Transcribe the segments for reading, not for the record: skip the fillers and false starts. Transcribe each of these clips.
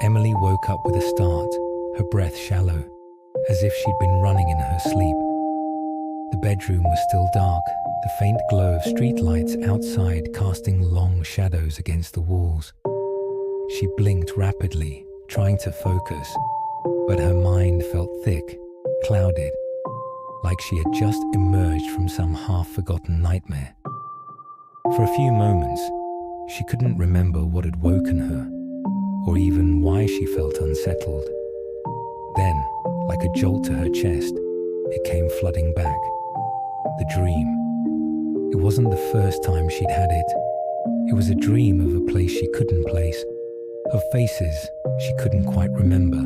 Emily woke up with a start, her breath shallow, as if she'd been running in her sleep. The bedroom was still dark, the faint glow of streetlights outside casting long shadows against the walls. She blinked rapidly, trying to focus, but her mind felt thick, clouded, like she had just emerged from some half-forgotten nightmare. For a few moments, she couldn't remember what had woken her, or even why she felt unsettled. Then, like a jolt to her chest, it came flooding back. The dream. It wasn't the first time she'd had it. It was a dream of a place she couldn't place, of faces she couldn't quite remember.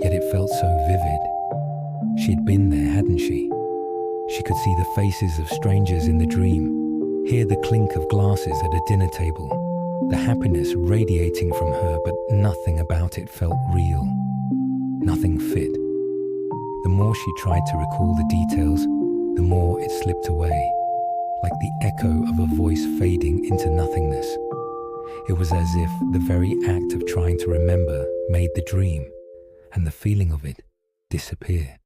Yet it felt so vivid. She'd been there, hadn't she? She could see the faces of strangers in the dream, hear the clink of glasses at a dinner table, the happiness radiating from her, but nothing about it felt real. Nothing fit. The more she tried to recall the details, the more it slipped away, like the echo of a voice fading into nothingness. It was as if the very act of trying to remember made the dream, and the feeling of it, disappear.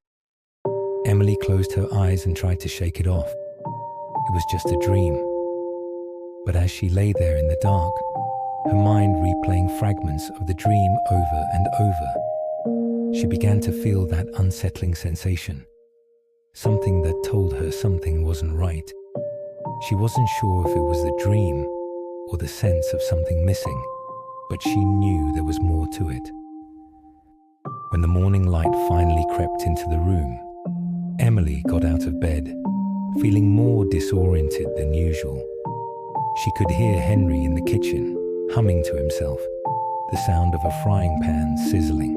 Emily closed her eyes and tried to shake it off. It was just a dream. But as she lay there in the dark, her mind replaying fragments of the dream over and over, she began to feel that unsettling sensation, something that told her something wasn't right. She wasn't sure if it was the dream or the sense of something missing, but she knew there was more to it. When the morning light finally crept into the room, Emily got out of bed, feeling more disoriented than usual. She could hear Henry in the kitchen, humming to himself, the sound of a frying pan sizzling.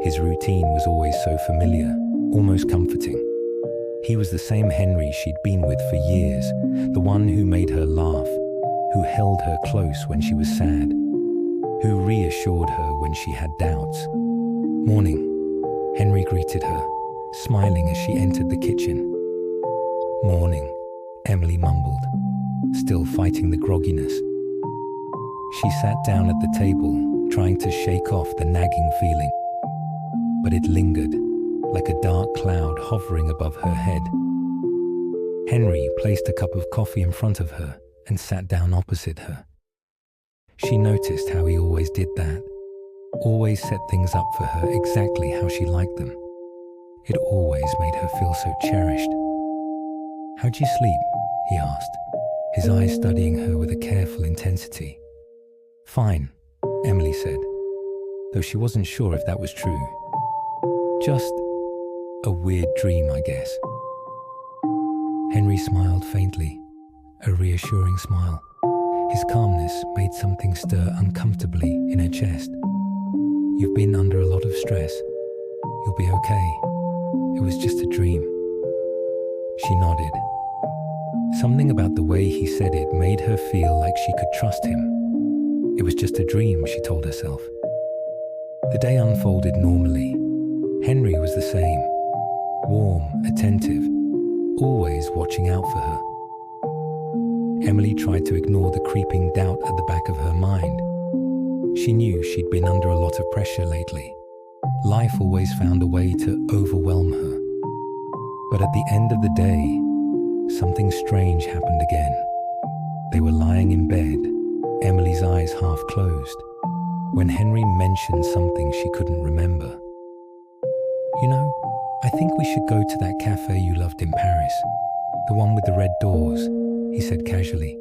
His routine was always so familiar, almost comforting. He was the same Henry she'd been with for years, the one who made her laugh, who held her close when she was sad, who reassured her when she had doubts. "Morning," Henry greeted her, smiling as she entered the kitchen. "Morning," Emily mumbled, still fighting the grogginess. She sat down at the table, trying to shake off the nagging feeling. But it lingered, like a dark cloud hovering above her head. Henry placed a cup of coffee in front of her and sat down opposite her. She noticed how he always did that, always set things up for her exactly how she liked them. It always made her feel so cherished. "How'd you sleep?" he asked, his eyes studying her with a careful intensity. "Fine," Emily said, though she wasn't sure if that was true. "Just a weird dream, I guess." Henry smiled faintly, a reassuring smile. His calmness made something stir uncomfortably in her chest. "You've been under a lot of stress. You'll be okay. It was just a dream." She nodded. Something about the way he said it made her feel like she could trust him. It was just a dream, she told herself. The day unfolded normally. Henry was the same, warm, attentive, always watching out for her. Emily tried to ignore the creeping doubt at the back of her mind. She knew she'd been under a lot of pressure lately. Life always found a way to overwhelm her. But at the end of the day, something strange happened again. They were lying in bed, Emily's eyes half closed, when Henry mentioned something she couldn't remember. "You know, I think we should go to that cafe you loved in Paris, the one with the red doors," he said casually,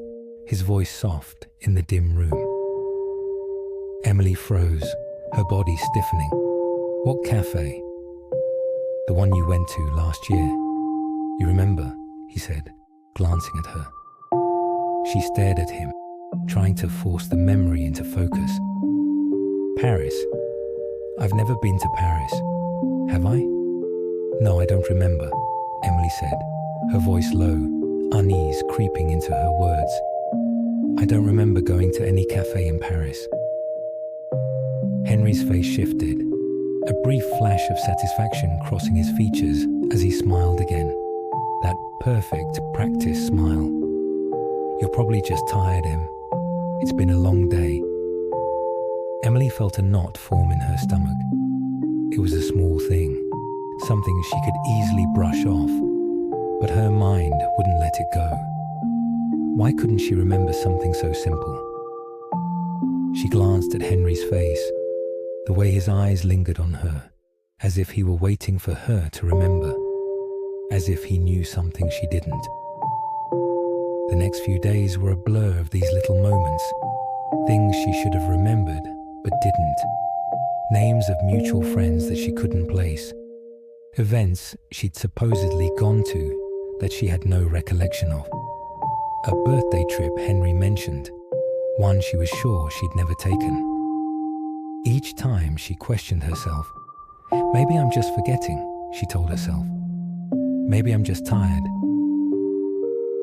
his voice soft in the dim room. Emily froze, her body stiffening. "What cafe?" "The one you went to last year. You remember?" he said, glancing at her. She stared at him, trying to force the memory into focus. "Paris? I've never been to Paris. Have I?" "No, I don't remember," Emily said, her voice low, unease creeping into her words. "I don't remember going to any cafe in Paris." Henry's face shifted, a brief flash of satisfaction crossing his features as he smiled again. That perfect practice smile. "You're probably just tired, Em. It's been a long day." Emily felt a knot form in her stomach. It was a small thing, something she could easily brush off, but her mind wouldn't let it go. Why couldn't she remember something so simple? She glanced at Henry's face, the way his eyes lingered on her, as if he were waiting for her to remember, as if he knew something she didn't. The next few days were a blur of these little moments, things she should have remembered but didn't, names of mutual friends that she couldn't place, events she'd supposedly gone to that she had no recollection of, a birthday trip Henry mentioned, one she was sure she'd never taken. Each time she questioned herself. Maybe I'm just forgetting, she told herself. Maybe I'm just tired.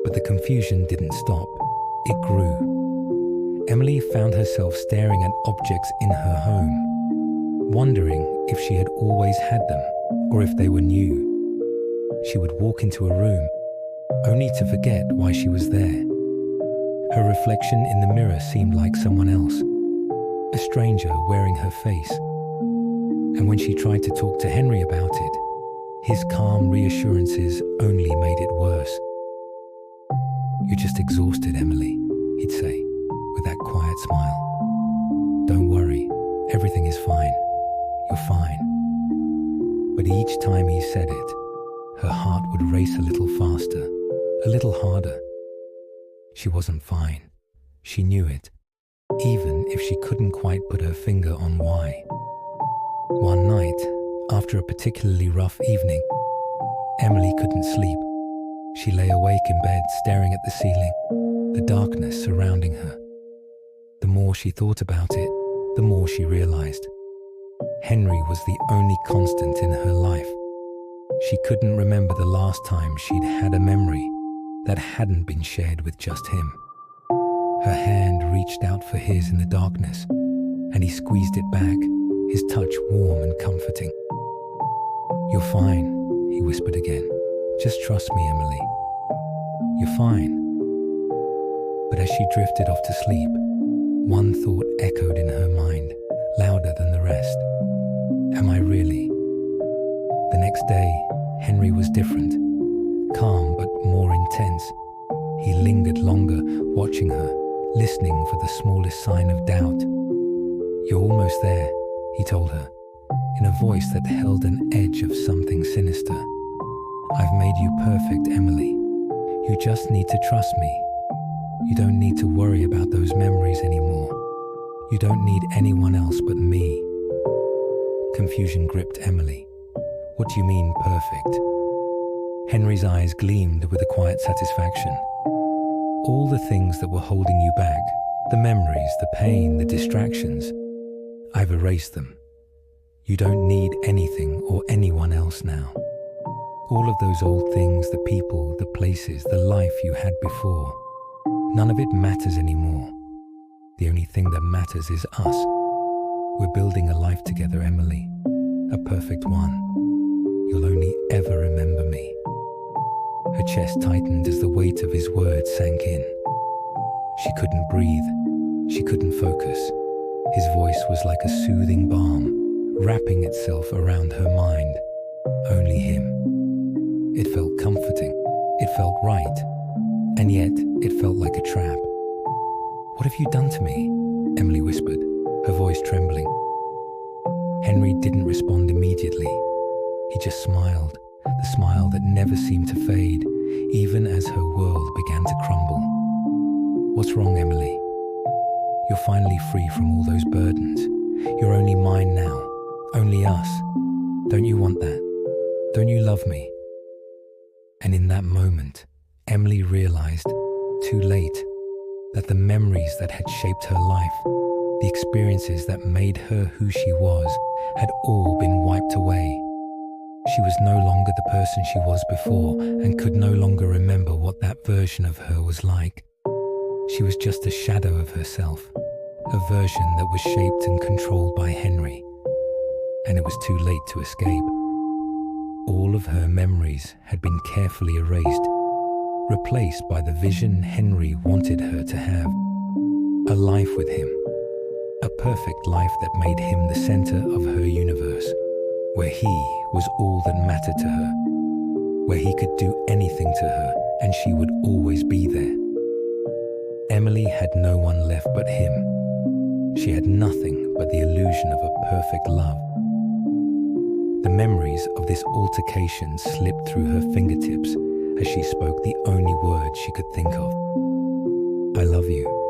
But the confusion didn't stop. It grew. Emily found herself staring at objects in her home, wondering if she had always had them or if they were new. She would walk into a room, only to forget why she was there. Her reflection in the mirror seemed like someone else, a stranger wearing her face. And when she tried to talk to Henry about it, his calm reassurances only made it worse. "You're just exhausted, Emily," he'd say, with that quiet smile. "Don't worry, everything is fine. You're fine." But each time he said it, her heart would race a little faster, a little harder. She wasn't fine. She knew it, even if she couldn't quite put her finger on why. One night, after a particularly rough evening, Emily couldn't sleep. She lay awake in bed, staring at the ceiling, the darkness surrounding her. The more she thought about it, the more she realized. Henry was the only constant in her life. She couldn't remember the last time she'd had a memory that hadn't been shared with just him. Her hand reached out for his in the darkness, and he squeezed it back, his touch warm and comforting. "You're fine," he whispered again. "Just trust me, Emily. You're fine." But as she drifted off to sleep, one thought echoed in her mind, louder than the rest. Am I really? The next day, Henry was different, calm but more intense. He lingered longer, watching her, listening for the smallest sign of doubt. "You're almost there," he told her, in a voice that held an edge of something sinister. "I've made you perfect, Emily. You just need to trust me. You don't need to worry about those memories anymore. You don't need anyone else but me." Confusion gripped Emily. "What do you mean, perfect?" Henry's eyes gleamed with a quiet satisfaction. "All the things that were holding you back, the memories, the pain, the distractions, I've erased them. You don't need anything or anyone else now. All of those old things, the people, the places, the life you had before, none of it matters anymore. The only thing that matters is us. We're building a life together, Emily. A perfect one. You'll only ever remember me." Her chest tightened as the weight of his words sank in. She couldn't breathe. She couldn't focus. His voice was like a soothing balm, wrapping itself around her mind. Only him. It felt comforting. It felt right. And yet, it felt like a trap. "What have you done to me?" Emily whispered, her voice trembling. Henry didn't respond immediately. He just smiled, the smile that never seemed to fade, even as her world began to crumble. "What's wrong, Emily? You're finally free from all those burdens. You're only mine now, only us. Don't you want that? Don't you love me?" And in that moment, Emily realized, too late, that the memories that had shaped her life, the experiences that made her who she was, had all been wiped away. She was no longer the person she was before and could no longer remember what that version of her was like. She was just a shadow of herself, a version that was shaped and controlled by Henry, and it was too late to escape. All of her memories had been carefully erased, replaced by the vision Henry wanted her to have. A life with him, A perfect life that made him the center of her universe, where he was all that mattered to her, where he could do anything to her and she would always be there. Emily had no one left but him. She had nothing but the illusion of a perfect love. The memories of this altercation slipped through her fingertips as she spoke the only word she could think of. I love you.